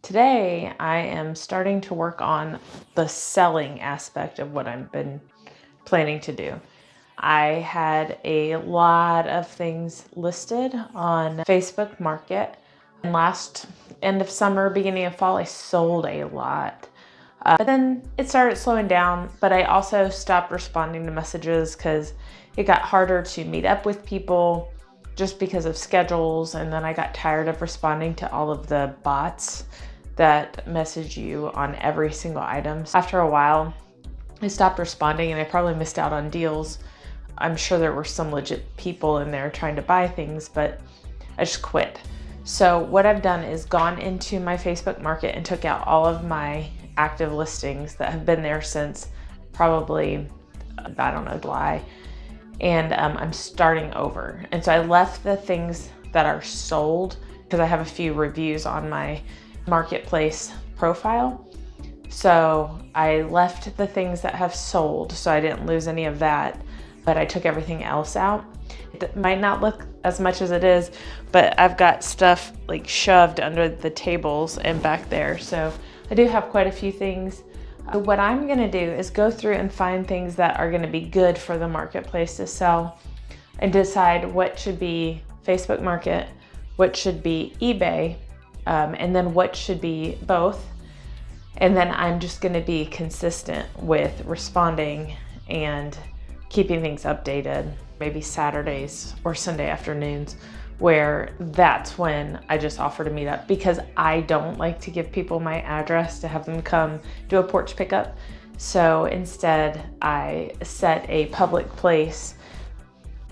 Today, I am starting to work on the selling aspect of what I've been planning to do. I had a lot of things listed on Facebook Market. And last end of summer, beginning of fall, I sold a lot. But then it started slowing down, but I also stopped responding to messages because it got harder to meet up with people just because of schedules. And then I got tired of responding to all of the bots that message you on every single item. After a while, I stopped responding and I probably missed out on deals. I'm sure there were some legit people in there trying to buy things, but I just quit. So what I've done is gone into my Facebook Market and took out all of my active listings that have been there since probably, I don't know, July. And I'm starting over. And so I left the things that are sold because I have a few reviews on my marketplace profile. So I left the things that have sold, so I didn't lose any of that, but I took everything else out. It might not look as much as it is, but I've got stuff like shoved under the tables and back there. So I do have quite a few things. What I'm gonna do is go through and find things that are gonna be good for the marketplace to sell and decide what should be Facebook Market, what should be eBay, and then what should be both. And then I'm just gonna be consistent with responding and keeping things updated, maybe Saturdays or Sunday afternoons, where that's when I just offer to meet up, because I don't like to give people my address to have them come do a porch pickup. So instead I set a public place.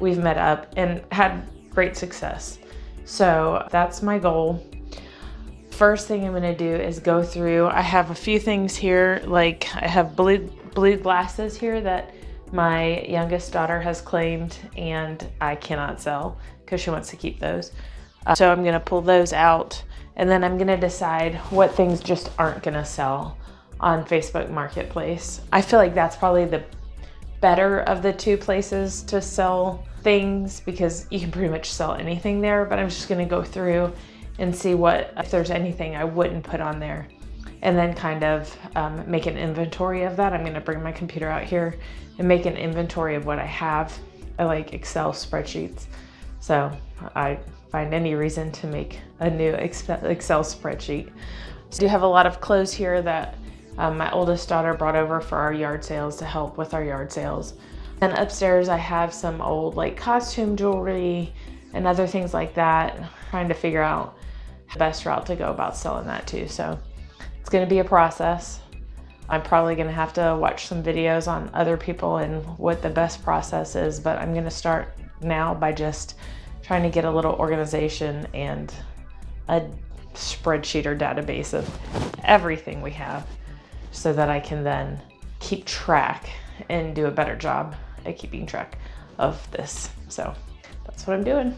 We've met up and had great success. So that's my goal. First thing I'm gonna do is go through, I have a few things here, like I have blue glasses here that my youngest daughter has claimed and I cannot sell because she wants to keep those. So I'm gonna pull those out, and then I'm gonna decide what things just aren't gonna sell on Facebook Marketplace. I feel like that's probably the better of the two places to sell things because you can pretty much sell anything there, but I'm just gonna go through and see if there's anything I wouldn't put on there, and then kind of make an inventory of that. I'm gonna bring my computer out here and make an inventory of what I have. I like Excel spreadsheets, so I find any reason to make a new Excel spreadsheet. So I do have a lot of clothes here that my oldest daughter brought over for our yard sales to help with our yard sales. And upstairs I have some old like costume jewelry and other things like that, trying to figure out the best route to go about selling that too. So it's gonna be a process. I'm probably gonna have to watch some videos on other people and what the best process is, but I'm gonna start now by just trying to get a little organization and a spreadsheet or database of everything we have so that I can then keep track and do a better job at keeping track of this. So that's what I'm doing.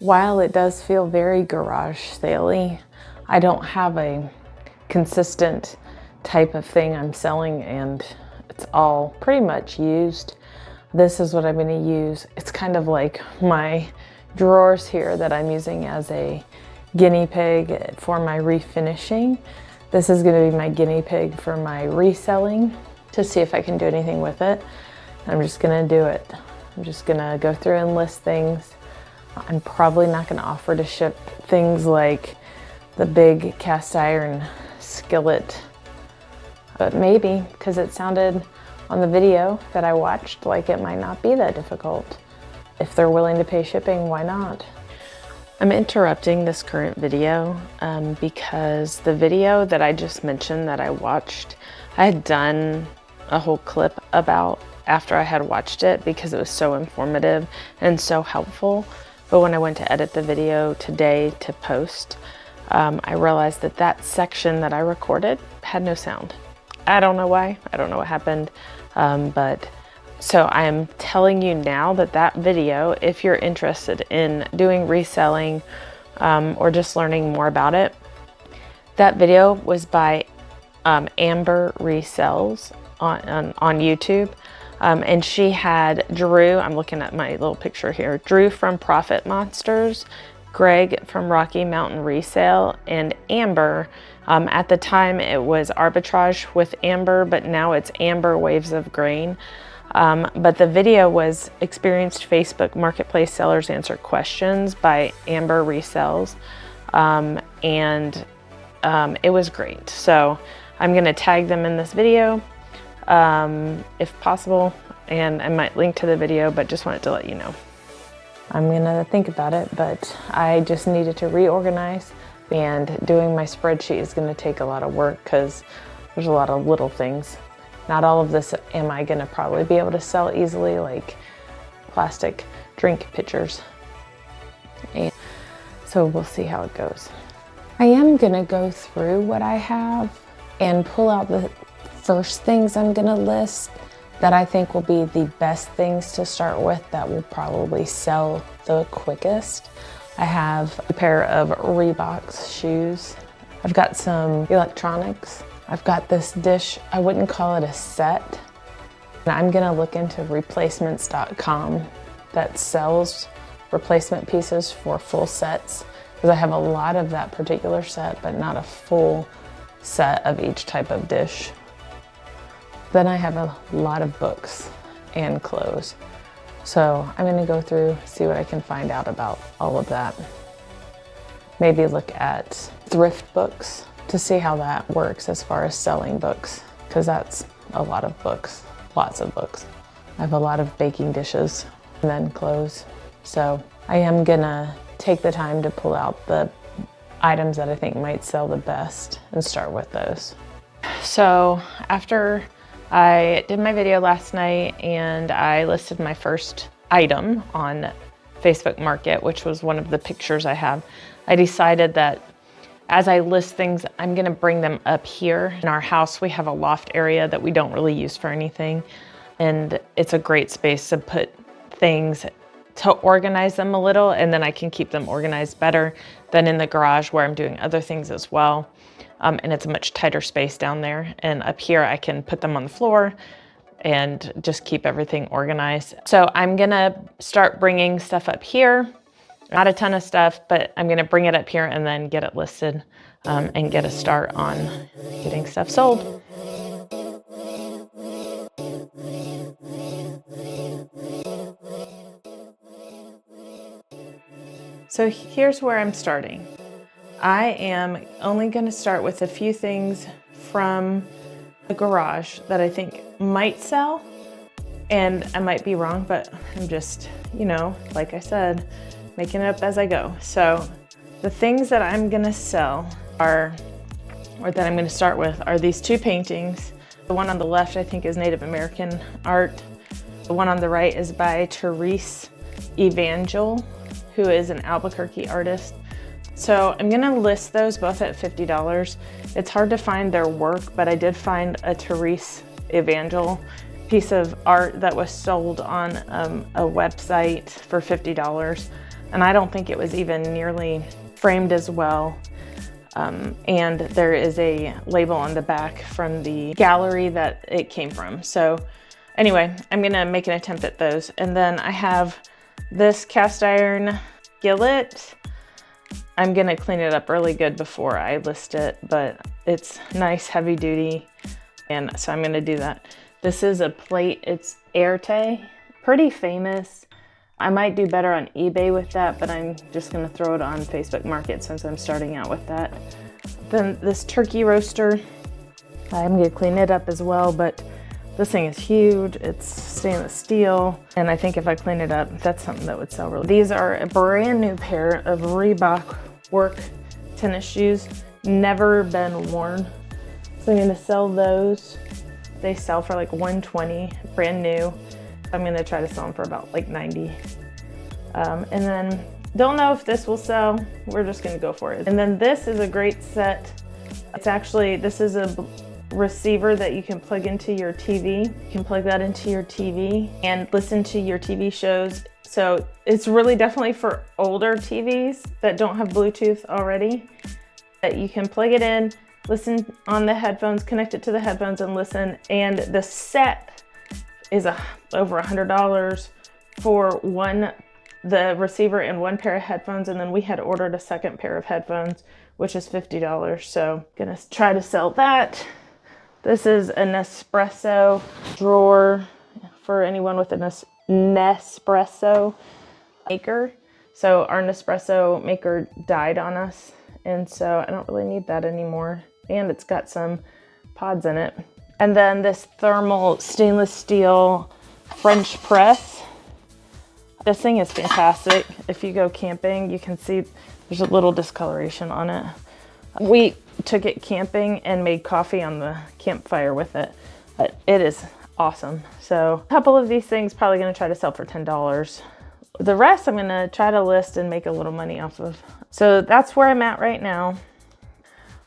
While it does feel very garage sale-y, I don't have a consistent type of thing I'm selling, and it's all pretty much used. This is what I'm going to use. It's kind of like my drawers here that I'm using as a guinea pig for my refinishing. This is going to be my guinea pig for my reselling to see if I can do anything with it. I'm just going to do it. I'm just going to go through and list things. I'm probably not going to offer to ship things like the big cast iron skillet, but maybe, because it sounded on the video that I watched like it might not be that difficult. If they're willing to pay shipping, why not? I'm interrupting this current video because the video that I just mentioned that I watched, I had done a whole clip about after I had watched it because it was so informative and so helpful. But when I went to edit the video today to post, I realized that that section that I recorded had no sound. I don't know why, I don't know what happened, but so I am telling you now that that video, if you're interested in doing reselling or just learning more about it, that video was by Amber Resells on YouTube. And she had Drew, I'm looking at my little picture here, Drew from Profit Monsters, Greg from Rocky Mountain Resale, and Amber. At the time it was Arbitrage with Amber, but now it's Amber Waves of Grain. But the video was Experienced Facebook Marketplace Sellers Answer Questions by Amber Resells. It was great. So I'm gonna tag them in this video if possible, and I might link to the video, but just wanted to let you know. I'm gonna think about it, but I just needed to reorganize, and doing my spreadsheet is gonna take a lot of work because there's a lot of little things. Not all of this am I gonna probably be able to sell easily, like plastic drink pitchers. And so we'll see how it goes. I am gonna go through what I have and pull out the first things I'm gonna list that I think will be the best things to start with that will probably sell the quickest. I have a pair of Reebok shoes. I've got some electronics. I've got this dish, I wouldn't call it a set. And I'm gonna look into replacements.com that sells replacement pieces for full sets, because I have a lot of that particular set, but not a full set of each type of dish. Then I have a lot of books and clothes. So I'm gonna go through, see what I can find out about all of that. Maybe look at thrift books to see how that works as far as selling books, because that's a lot of books, lots of books. I have a lot of baking dishes and then clothes. So I am gonna take the time to pull out the items that I think might sell the best and start with those. So after I did my video last night and I listed my first item on Facebook Market, which was one of the pictures I have, I decided that as I list things, I'm gonna bring them up here. In our house, we have a loft area that we don't really use for anything. And it's a great space to put things, to organize them a little, and then I can keep them organized better than in the garage where I'm doing other things as well. And it's a much tighter space down there. And up here, I can put them on the floor and just keep everything organized. So I'm gonna start bringing stuff up here. Not a ton of stuff, but I'm gonna bring it up here and then get it listed and get a start on getting stuff sold. So here's where I'm starting. I am only gonna start with a few things from the garage that I think might sell, and I might be wrong, but I'm just, you know, like I said, making it up as I go. So the things that I'm gonna sell are, or that I'm gonna start with, are these two paintings. The one on the left I think is Native American art. The one on the right is by Therese Evangel, who is an Albuquerque artist. So I'm gonna list those both at $50. It's hard to find their work, but I did find a Therese Evangel piece of art that was sold on a website for $50. And I don't think it was even nearly framed as well. And there is a label on the back from the gallery that it came from. So anyway, I'm gonna make an attempt at those. And then I have this cast iron skillet. I'm gonna clean it up really good before I list it, but it's nice, heavy duty. And so I'm gonna do that. This is a plate, it's Erte, pretty famous. I might do better on eBay with that, but I'm just gonna throw it on Facebook Market since I'm starting out with that. Then this turkey roaster, I'm gonna clean it up as well, but this thing is huge. It's stainless steel. And I think if I clean it up, that's something that would sell really. These are a brand new pair of Reebok work tennis shoes, never been worn. So I'm gonna sell those. They sell for like $120, brand new. I'm gonna try to sell them for about like $90. And then don't know if this will sell. We're just gonna go for it. And then this is a great set. It's actually, this is a receiver that you can plug into your TV. You can plug that into your TV and listen to your TV shows. So it's really definitely for older TVs that don't have Bluetooth already. That you can plug it in, listen on the headphones, connect it to the headphones and listen. And the set is over $100 for the receiver and one pair of headphones. And then we had ordered a second pair of headphones, which is $50. So gonna try to sell that. This is a Nespresso drawer for anyone with a Nespresso maker. So our Nespresso maker died on us. And so I don't really need that anymore. And it's got some pods in it. And then this thermal stainless steel French press. This thing is fantastic. If you go camping, you can see there's a little discoloration on it. We took it camping and made coffee on the campfire with it. But it is awesome. So a couple of these things probably gonna try to sell for $10. The rest I'm gonna try to list and make a little money off of. So that's where I'm at right now.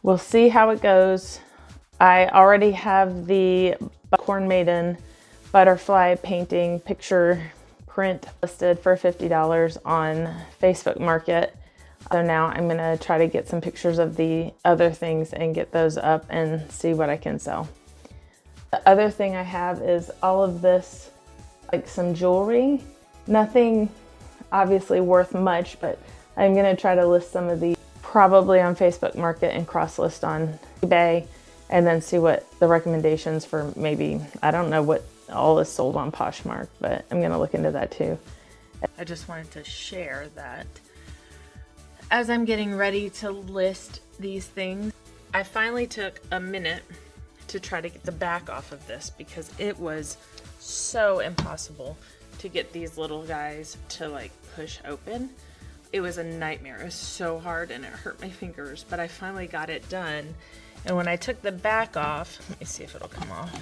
We'll see how it goes. I already have the Corn Maiden butterfly painting picture print listed for $50 on Facebook Market. So now I'm gonna try to get some pictures of the other things and get those up and see what I can sell. The other thing I have is all of this, like some jewelry. Nothing obviously worth much, but I'm gonna try to list some of these probably on Facebook Market and cross list on eBay and then see what the recommendations for maybe, I don't know what all is sold on Poshmark, but I'm gonna look into that too. I just wanted to share that as I'm getting ready to list these things, I finally took a minute to try to get the back off of this because it was so impossible to get these little guys to like push open. It was a nightmare. It was so hard and it hurt my fingers, but I finally got it done. And when I took the back off, let me see if it'll come off.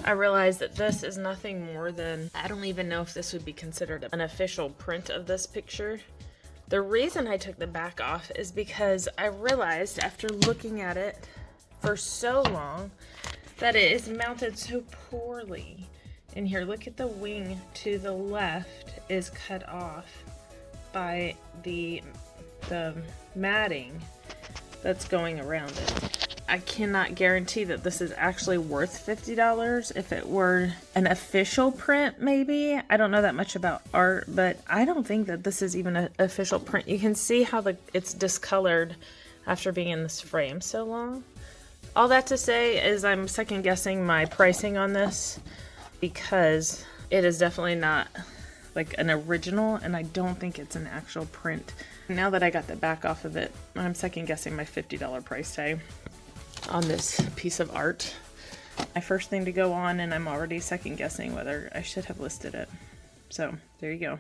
I realized that this is nothing more than, I don't even know if this would be considered an official print of this picture. The reason I took the back off is because I realized after looking at it for so long that it is mounted so poorly. And here, look at the wing to the left is cut off by the matting that's going around it. I cannot guarantee that this is actually worth $50. If it were an official print, maybe. I don't know that much about art, but I don't think that this is even an official print. You can see how it's discolored after being in this frame so long. All that to say is I'm second guessing my pricing on this because it is definitely not like an original and I don't think it's an actual print. Now that I got the back off of it, I'm second guessing my $50 price tag on this piece of art. My first thing to go on, and I'm already second guessing whether I should have listed it. So there you go.